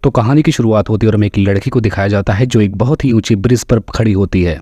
तो कहानी की शुरुआत होती है और हमें एक लड़की को दिखाया जाता है जो एक बहुत ही ऊंची ब्रिज पर खड़ी होती है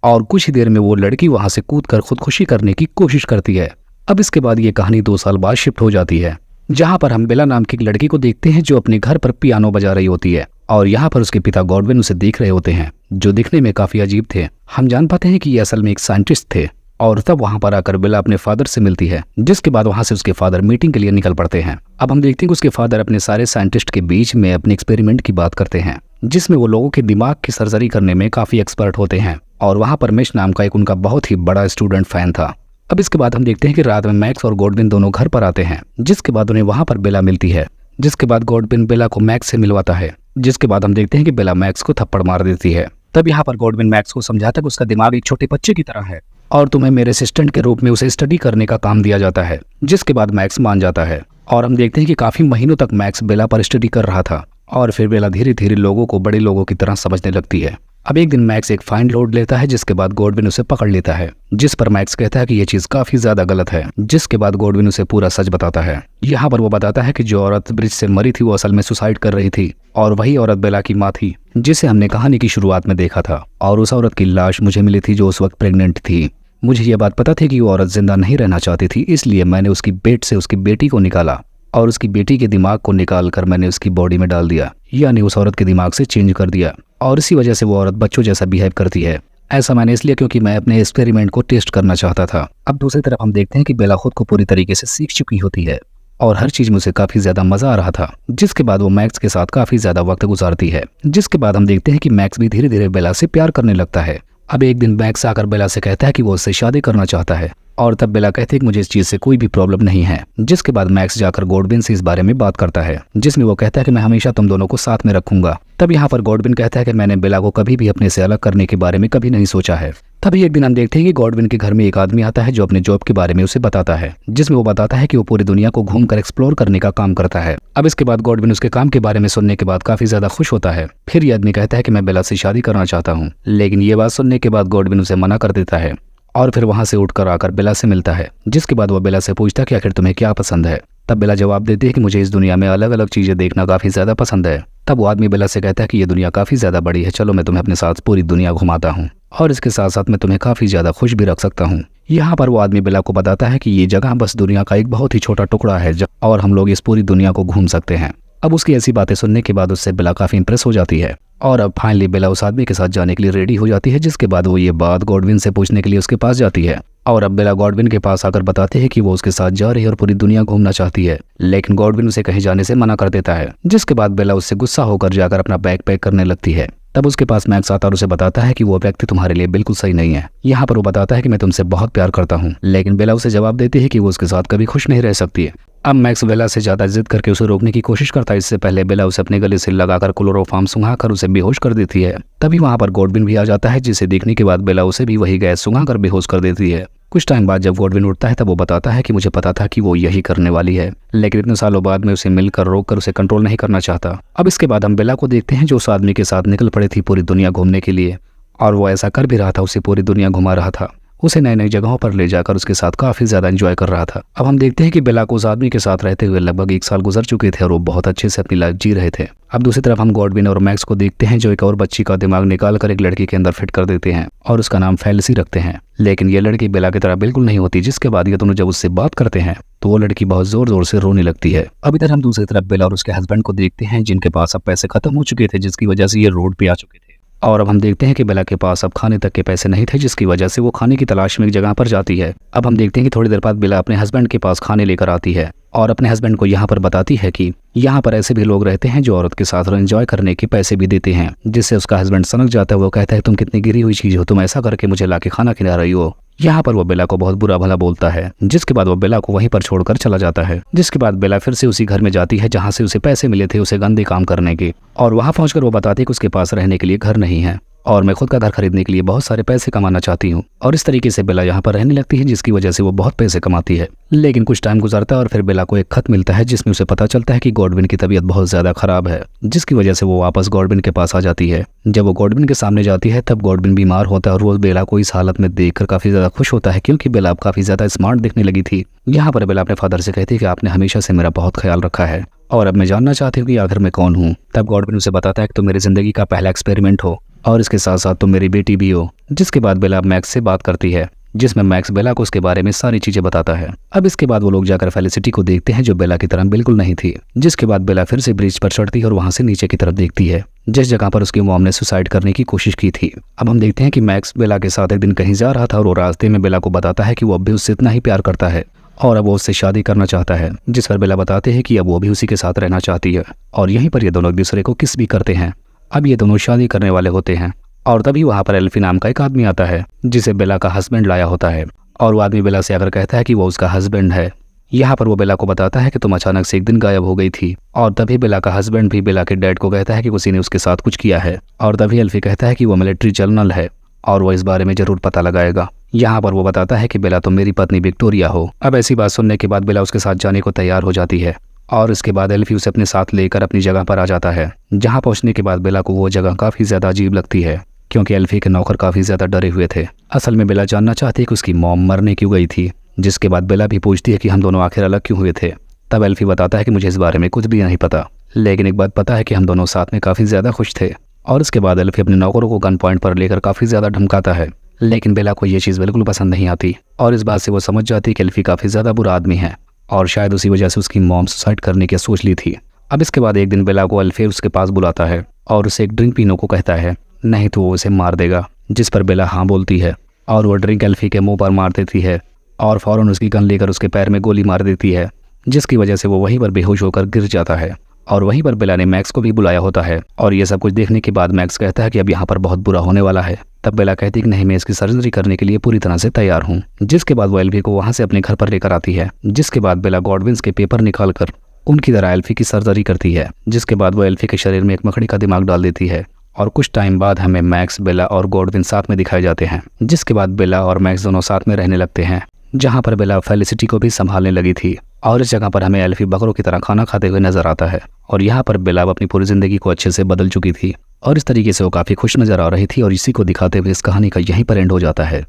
और कुछ ही देर में वो लड़की वहां से कूदकर खुदकुशी करने की कोशिश करती है। अब इसके बाद ये कहानी 2 साल बाद शिफ्ट हो जाती है, जहां पर हम बेला नाम की एक लड़की को देखते हैं जो अपने घर पर पियानो बजा रही होती है और यहाँ पर उसके पिता गॉडविन उसे देख रहे होते हैं, जो दिखने में काफी अजीब थे। हम जान पाते हैं कि ये असल में एक साइंटिस्ट थे और तब वहां पर आकर बेला अपने फादर से मिलती है, जिसके बाद वहां से उसके फादर मीटिंग के लिए निकल पड़ते हैं। अब हम देखते हैं कि उसके फादर अपने सारे साइंटिस्ट के बीच में अपने एक्सपेरिमेंट की बात करते हैं, जिसमें वो लोगों के दिमाग की सर्जरी करने में काफी एक्सपर्ट होते हैं और वहां पर मिश नाम का एक उनका बहुत ही बड़ा स्टूडेंट फैन था। अब इसके बाद हम देखते हैं कि रात में मैक्स और गॉडविन दोनों घर पर आते हैं, जिसके बाद उन्हें वहां पर बेला मिलती है, जिसके बाद गॉडविन बेला को मैक्स से मिलवाता है, जिसके बाद हम देखते हैं कि बेला मैक्स को थप्पड़ मार देती है। तब यहाँ पर गॉडविन मैक्स को समझाता है कि उसका दिमाग एक छोटे बच्चे की तरह है और तुम्हें मेरे असिस्टेंट के रूप में उसे स्टडी करने का काम दिया जाता है, जिसके बाद मैक्स मान जाता है और हम देखते हैं कि काफी महीनों तक मैक्स बेला पर स्टडी कर रहा था और फिर बेला धीरे धीरे लोगों को बड़े लोगों की तरह समझने लगती है। अब एक दिन मैक्स एक फाइन लोड लेता है, जिसके बाद गॉडविन उसे पकड़ लेता है, जिस पर मैक्स कहता है कि ये चीज काफी ज्यादा गलत है, जिसके बाद गॉडविन उसे पूरा सच बताता है। यहाँ पर वो बताता है कि जो औरत ब्रिज से मरी थी वो असल में सुसाइड कर रही थी और वही औरत बेला की माँ थी, जिसे हमने कहानी की शुरुआत में देखा था और उस औरत की लाश मुझे मिली थी जो उस वक्त प्रेग्नेंट थी। मुझे ये बात पता थी कि वो औरत जिंदा नहीं रहना चाहती थी, इसलिए मैंने उसकी पेट से उसकी बेटी को निकाला और उसकी बेटी के दिमाग को निकाल कर मैंने उसकी बॉडी में डाल दिया, यानी उस औरत के दिमाग से चेंज कर दिया और इसी वजह से वो औरत बच्चों जैसा बिहेव करती है। ऐसा मैंने इसलिए क्योंकि मैं अपने एक्सपेरिमेंट को टेस्ट करना चाहता था। अब दूसरी तरफ हम देखते हैं कि बेला खुद को पूरी तरीके से सीख चुकी होती है और हर चीज में उसे काफी ज्यादा मजा आ रहा था, जिसके बाद वो मैक्स के साथ काफी ज्यादा वक्त गुजारती है, जिसके बाद हम देखते हैं कि मैक्स भी धीरे धीरे बेला से प्यार करने लगता है। अब एक दिन मैक्स आकर बेला से कहता है कि वो उससे शादी करना चाहता है और तब बेला कहती है कि मुझे इस चीज से कोई भी प्रॉब्लम नहीं है, जिसके बाद मैक्स जाकर गॉडविन से इस बारे में बात करता है, जिसमें वो कहता है कि मैं हमेशा तुम दोनों को साथ में रखूंगा। तब यहाँ पर गॉडविन कहता है कि मैंने बेला को कभी भी अपने से अलग करने के बारे में कभी नहीं सोचा है। तभी एक दिन हम देखते हैं कि गॉडविन के घर में एक आदमी आता है जो अपने जॉब के बारे में उसे बताता है, जिसमें वो बताता है कि वो पूरी दुनिया को घूमकर एक्सप्लोर करने का काम करता है। अब इसके बाद गॉडविन उसके काम के बारे में सुनने के बाद काफी ज्यादा खुश होता है। फिर ये आदमी कहता है कि मैं बेला से शादी करना चाहता हूँ, लेकिन ये बात सुनने के बाद गॉडविन उसे मना कर देता है और फिर वहां से उठकर आकर बेला से मिलता है, जिसके बाद वो बेला से पूछता है कि आखिर तुम्हें क्या पसंद है। तब बेला जवाब देती है कि मुझे इस दुनिया में अलग अलग चीजें देखना काफी ज्यादा पसंद है। तब वो आदमी बेला से कहता है कि ये दुनिया काफी ज्यादा बड़ी है, चलो मैं तुम्हें अपने साथ पूरी दुनिया घुमाता हूँ और इसके साथ साथ मैं तुम्हें काफी ज्यादा खुश भी रख सकता हूँ। यहाँ पर वो आदमी बेला को बताता है कि ये जगह बस दुनिया का एक बहुत ही छोटा टुकड़ा है और हम लोग इस पूरी दुनिया को घूम सकते हैं। अब उसकी ऐसी बातें सुनने के बाद उससे बेला काफी इंप्रेस हो जाती है और अब फाइनली बेला उस आदमी के साथ जाने के लिए रेडी हो जाती है, जिसके बाद वो ये बात गॉडविन से पूछने के लिए उसके पास जाती है और अब बेला गॉडविन के पास आकर बताते हैं कि वो उसके साथ जा रही है और पूरी दुनिया घूमना चाहती है, लेकिन गॉडविन उसे कहीं जाने से मना कर देता है, जिसके बाद बेला उससे गुस्सा होकर जाकर अपना बैग पैक करने लगती है। तब उसके पास मैक्स आता और उसे बताता है कि वो व्यक्ति तुम्हारे लिए बिल्कुल सही नहीं है। यहाँ पर वो बताता है कि मैं तुमसे बहुत प्यार करता हूँ, लेकिन बेला उसे जवाब देती है कि वो उसके साथ कभी खुश नहीं रह सकती है। अब मैक्स बेला से ज्यादा जिद करके उसे रोकने की कोशिश करता है। इससे पहले बेला उसे अपने गले से लगाकर क्लोरोफॉर्म सुंघाकर उसे बेहोश कर देती है। तभी वहां पर गॉडविन भी आ जाता है, जिसे देखने के बाद बेला उसे भी वही गैस सुंघाकर बेहोश कर देती है। कुछ टाइम बाद जब गॉडविन उठता है तब वो बताता है कि मुझे पता था कि वो यही करने वाली है, लेकिन इतने सालों बाद मैं उसे मिलकर रोककर उसे कंट्रोल नहीं करना चाहता। अब इसके बाद हम बेला को देखते हैं जो उस आदमी के साथ निकल पड़ी थी पूरी दुनिया घूमने के लिए और वो ऐसा कर भी रहा था, उसे पूरी दुनिया घुमा रहा था, उसे नई नई जगहों पर ले जाकर उसके साथ काफी ज्यादा एंजॉय कर रहा था। अब हम देखते हैं कि बेला को उस आदमी के साथ रहते हुए लगभग 1 साल गुजर चुके थे और वो बहुत अच्छे से अपनी लाइफ जी रहे थे। अब दूसरी तरफ हम गॉडविन और मैक्स को देखते हैं जो एक और बच्ची का दिमाग निकाल कर एक लड़की के अंदर फिट कर देते हैं और उसका नाम फेलिसी रखते हैं, लेकिन ये लड़की बेला की तरह बिल्कुल नहीं होती, जिसके बाद ये दोनों जब उससे बात करते हैं तो वो लड़की बहुत जोर जोर से रोने लगती है। अब इधर हम दूसरी तरफ बेला और उसके हस्बैंड को देखते हैं जिनके पास अब पैसे खत्म हो चुके थे, जिसकी वजह से ये रोड पे आ चुके थे और अब हम देखते हैं कि बेला के पास अब खाने तक के पैसे नहीं थे, जिसकी वजह से वो खाने की तलाश में एक जगह पर जाती है। अब हम देखते हैं कि थोड़ी देर बाद बेला अपने हस्बैंड के पास खाने लेकर आती है और अपने हस्बैंड को यहाँ पर बताती है कि यहाँ पर ऐसे भी लोग रहते हैं जो औरत के साथ एंजॉय करने के पैसे भी देते हैं, जिससे उसका हस्बैंड सनक जाता है। वो कहता है तुम कितनी गिरी हुई चीज हो, तुम ऐसा करके मुझे लाके खाना खिला रही हो। यहाँ पर वो बेला को बहुत बुरा भला बोलता है, जिसके बाद वो बेला को वहीं पर छोड़कर चला जाता है। जिसके बाद बेला फिर से उसी घर में जाती है जहाँ से उसे पैसे मिले थे उसे गंदे काम करने के, और वहाँ पहुंचकर वो बताती है कि उसके पास रहने के लिए घर नहीं है और मैं खुद का घर खरीदने के लिए बहुत सारे पैसे कमाना चाहती हूँ। और इस तरीके से बेला यहाँ पर रहने लगती है, जिसकी वजह से वो बहुत पैसे कमाती है। लेकिन कुछ टाइम गुजरता है और फिर बेला को एक खत मिलता है जिसमें उसे पता चलता है कि गॉडविन की तबीयत बहुत ज्यादा खराब है, जिसकी वजह से वो वापस गॉडविन के पास आ जाती है। जब वो गॉडविन के सामने जाती है तब गॉडविन बीमार होता है और वो बेला को इस हालत में देखकर काफी ज्यादा खुश होता है, क्योंकि बेला अब काफी ज्यादा स्मार्ट दिखने लगी थी। यहाँ पर बेला अपने फादर से कहती है कि आपने हमेशा से मेरा बहुत ख्याल रखा है और अब मैं जानना चाहती हूँ कि आखिर मैं कौन हूँ। तब गॉडविन उसे बताता है कि तुम मेरी जिंदगी का पहला एक्सपेरिमेंट हो और इसके साथ साथ तुम मेरी बेटी भी हो। जिसके बाद बेला मैक्स से बात करती है, जिसमें मैक्स बेला को उसके बारे में सारी चीजें बताता है। अब इसके बाद वो लोग जाकर फेलिसिटी को देखते हैं, जो बेला की तरह बिल्कुल नहीं थी। जिसके बाद बेला फिर से ब्रिज पर चढ़ती है और वहां से नीचे की तरफ देखती है, जिस जगह पर उसकी मॉम ने सुसाइड करने की कोशिश की थी। अब हम देखते हैं कि मैक्स बेला के साथ एक दिन कहीं जा रहा था और वो रास्ते में बेला को बताता है कि वो अब भी उससे इतना ही प्यार करता है और अब वो उससे शादी करना चाहता है। जिस पर बेला बताते हैं कि अब वो भी उसी के साथ रहना चाहती है और यहीं पर ये दोनों एक दूसरे को किस भी करते हैं। अब ये दोनों शादी करने वाले होते हैं और तभी वहां पर एल्फी नाम का एक आदमी आता है, जिसे बेला का हस्बैंड लाया होता है। और वो आदमी बेला से आकर कहता है कि वो उसका हस्बैंड है। यहाँ पर वो बेला को बताता है कि तुम अचानक से एक दिन गायब हो गई थी। और तभी बेला का हस्बैंड भी बेला के डैड को कहता है कि किसी ने उसके साथ कुछ किया है। और तभी एल्फी कहता है कि वो मिलिट्री जनरल है और वो इस बारे में जरूर पता लगाएगा। यहाँ पर वो बताता है कि बेला तुम मेरी पत्नी विक्टोरिया हो। अब ऐसी बात सुनने के बाद बेला उसके साथ जाने को तैयार हो जाती है और इसके बाद एल्फी उसे अपने साथ लेकर अपनी जगह पर आ जाता है। जहाँ पहुँचने के बाद बेला को वो जगह काफी ज्यादा अजीब लगती है, क्योंकि एल्फी के नौकर काफी ज्यादा डरे हुए थे। असल में बेला जानना चाहती है कि उसकी मॉम मरने क्यों गई थी। जिसके बाद बेला भी पूछती है कि हम दोनों आखिर अलग क्यों हुए थे। तब एल्फी बताता है कि मुझे इस बारे में कुछ भी नहीं पता, लेकिन एक बात पता है कि हम दोनों साथ में काफी ज्यादा खुश थे। और इसके बाद एल्फी अपने नौकरों को गन पॉइंट पर लेकर काफी ज्यादा धमकाता है, लेकिन बेला को ये चीज बिल्कुल पसंद नहीं आती और इस बात से वो समझ जाती है कि एल्फी काफी ज्यादा बुरा आदमी है और शायद उसी वजह से उसकी मॉम सुसाइड करने की सोच ली थी। अब इसके बाद एक दिन बेला को एल्फी उसके पास बुलाता है और उसे एक ड्रिंक पीने को कहता है, नहीं तो वो उसे मार देगा। जिस पर बेला हाँ बोलती है और वो ड्रिंक एल्फी के मुंह पर मार देती है और फौरन उसकी गन लेकर उसके पैर में गोली मार देती है, जिसकी वजह से वो वहीं पर बेहोश होकर गिर जाता है। और वहीं पर बेला ने मैक्स को भी बुलाया होता है और ये सब कुछ देखने के बाद मैक्स कहता है कि अब यहाँ पर बहुत बुरा होने वाला है। तब बेला कहती है कि नहीं, मैं इसकी सर्जरी करने के लिए पूरी तरह से तैयार हूँ। जिसके बाद वो एल्फी को वहाँ से अपने घर पर लेकर आती है। जिसके बाद बेला गॉडविन्स के पेपर निकाल कर उनकी तरह एल्फी की सर्जरी करती है। जिसके बाद वो एल्फी के शरीर में एक मकड़ी का दिमाग डाल देती है और कुछ टाइम बाद हमें मैक्स, बेला और गॉडविन साथ में दिखाए जाते हैं। जिसके बाद बेला और मैक्स दोनों साथ में रहने लगते हैं, जहाँ पर बेला फेलिसिटी को भी संभालने लगी थी। और इस जगह पर हमें एल्फी बकरों की तरह खाना खाते हुए नजर आता है और यहाँ पर बेला अपनी पूरी जिंदगी को अच्छे से बदल चुकी थी और इस तरीके से वो काफी खुश नजर आ रही थी। और इसी को दिखाते हुए इस कहानी का यहीं पर एंड हो जाता है।